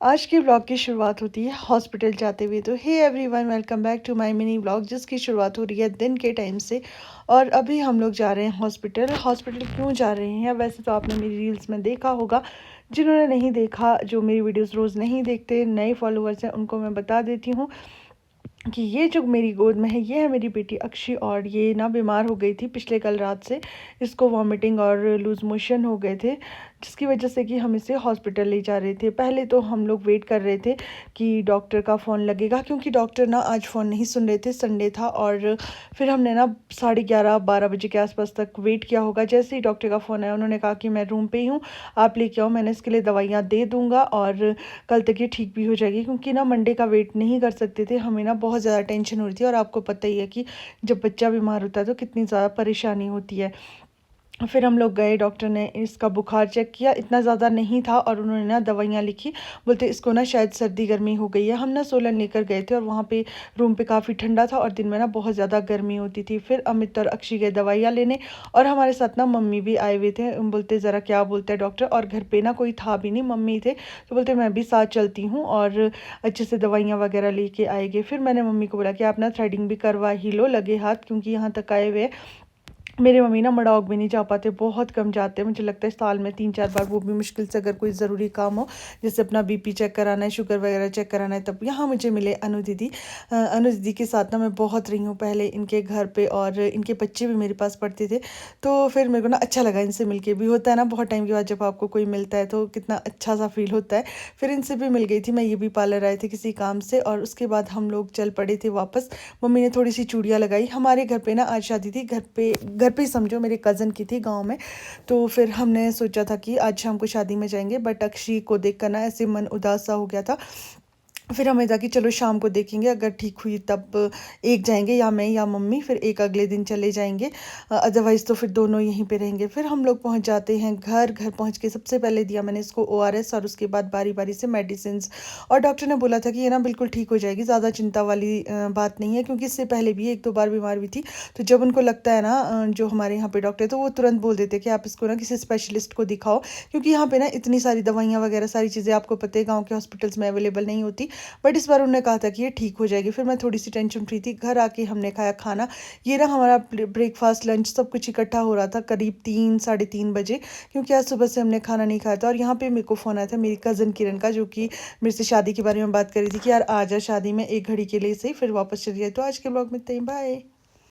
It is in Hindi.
आज के ब्लॉग की शुरुआत होती है हॉस्पिटल जाते हुए। तो hey everyone, welcome back to my mini blog जिसकी शुरुआत हो रही है दिन के टाइम से। और अभी हम लोग जा रहे हैं हॉस्पिटल। हॉस्पिटल क्यों जा रहे हैं? वैसे तो आपने मेरी रील्स में देखा होगा। जिन्होंने नहीं देखा, जो मेरी वीडियोस रोज़ नहीं देखते, नए फॉलोअर्स हैं, उनको मैं बता देती हूँ कि ये जो मेरी गोद में है ये है मेरी बेटी अक्षी। और ये ना बीमार हो गई थी पिछले कल रात से। इसको वॉमिटिंग और लूज़ मोशन हो गए थे, जिसकी वजह से कि हम इसे हॉस्पिटल ले जा रहे थे। पहले तो हम लोग वेट कर रहे थे कि डॉक्टर का फ़ोन लगेगा, क्योंकि डॉक्टर ना आज फ़ोन नहीं सुन रहे थे, संडे था। और फिर हमने ना 11:30-12 बजे के आसपास तक वेट किया होगा। जैसे ही डॉक्टर का फ़ोन आया, उन्होंने कहा कि मैं रूम पे ही हूँ, आप लेके आओ, मैंने इसके लिए दवाइयाँ दे दूँगा और कल तक ये ठीक भी हो जाएगी। क्योंकि ना मंडे का वेट नहीं कर सकते थे, हमें ना बहुत ज़्यादा टेंशन हो रही थी। और आपको पता ही है कि जब बच्चा बीमार होता है तो कितनी ज़्यादा परेशानी होती है। फिर हम लोग गए, डॉक्टर ने इसका बुखार चेक किया, इतना ज़्यादा नहीं था। और उन्होंने ना दवाइयाँ लिखी, बोलते इसको ना शायद सर्दी गर्मी हो गई है। हम ना सोलन लेकर गए थे और वहाँ पे रूम पे काफ़ी ठंडा था और दिन में ना बहुत ज़्यादा गर्मी होती थी। फिर अमित और अक्षी गए दवाइयाँ लेने, और हमारे साथ ना मम्मी भी आए हुए थे। बोलते ज़रा क्या बोलते हैं डॉक्टर, और घर पे ना कोई था भी नहीं, मम्मी थे। तो बोलते मैं भी साथ चलती हूँ और अच्छे से दवाइयाँ वगैरह लेके आएंगे। फिर मैंने मम्मी को बोला कि आप ना थ्रेडिंग भी करवा ही लो लगे हाथ, क्योंकि यहाँ तक आए हुए हैं। मेरे मम्मी ना मड़ाउक भी नहीं जा पाते, बहुत कम जाते हैं। मुझे लगता है साल में 3-4 बार, वो भी मुश्किल से अगर कोई ज़रूरी काम हो, जैसे अपना बीपी चेक कराना है, शुगर वगैरह चेक कराना है, तब यहाँ मुझे मिले अनु दीदी। अनु दीदी के साथ ना मैं बहुत रही हूँ पहले इनके घर पे, और इनके बच्चे भी मेरे पास पढ़ते थे। तो फिर मेरे को ना अच्छा लगा इनसे मिलके भी। होता है ना बहुत टाइम के बाद जब आपको कोई मिलता है तो कितना अच्छा सा फील होता है। फिर इनसे भी मिल गई थी मैं। ये भी पार्लर आए थे किसी काम से, और उसके बाद हम लोग चल पड़े थे वापस। मम्मी ने थोड़ी सी चूड़ियाँ लगाई। हमारे घर पे ना आज शादी थी, घर पे ही समझो, मेरे कज़न की थी गांव में। तो फिर हमने सोचा था कि आज शाम को शादी में जाएंगे, बट अक्षी को देख कर ना ऐसे मन उदास सा हो गया था। फिर हमें था कि चलो शाम को देखेंगे, अगर ठीक हुई तब एक जाएंगे, या मैं या मम्मी, फिर एक अगले दिन चले जाएंगे। अदरवाइज़ तो फिर दोनों यहीं पे रहेंगे। फिर हम लोग पहुंच जाते हैं घर। घर पहुंच के सबसे पहले दिया मैंने इसको ORS, और उसके बाद बारी बारी से मेडिसिन। और डॉक्टर ने बोला था कि ये ना बिल्कुल ठीक हो जाएगी, ज़्यादा चिंता वाली बात नहीं है, क्योंकि इससे पहले भी 1-2 बार बीमार हुई थी। तो जब उनको लगता है ना, जो हमारे यहाँ पे डॉक्टर, तो वो तुरंत बोल देते कि आप इसको ना किसी स्पेशलिस्ट को दिखाओ, क्योंकि यहाँ पे ना इतनी सारी दवाइयाँ वगैरह सारी चीज़ें आपको पता है गाँव के हॉस्पिटल्स में अवेलेबल नहीं होती। बट इस बार उन्होंने कहा था कि ये ठीक हो जाएगी। फिर मैं थोड़ी सी टेंशन फ्री थी। घर आके हमने खाया खाना। ये ना हमारा ब्रेकफास्ट लंच सब कुछ इकट्ठा हो रहा था करीब 3-3:30 बजे, क्योंकि आज सुबह से हमने खाना नहीं खाया था। और यहाँ पे मेरे को फ़ोन आया था मेरी कज़न किरण का, जो कि मेरे से शादी के बारे में बात कर रही थी कि यार आ जा शादी में एक घड़ी के लिए सही, फिर वापस चली जाए। तो आज के ब्लॉग में इतना ही, बाय।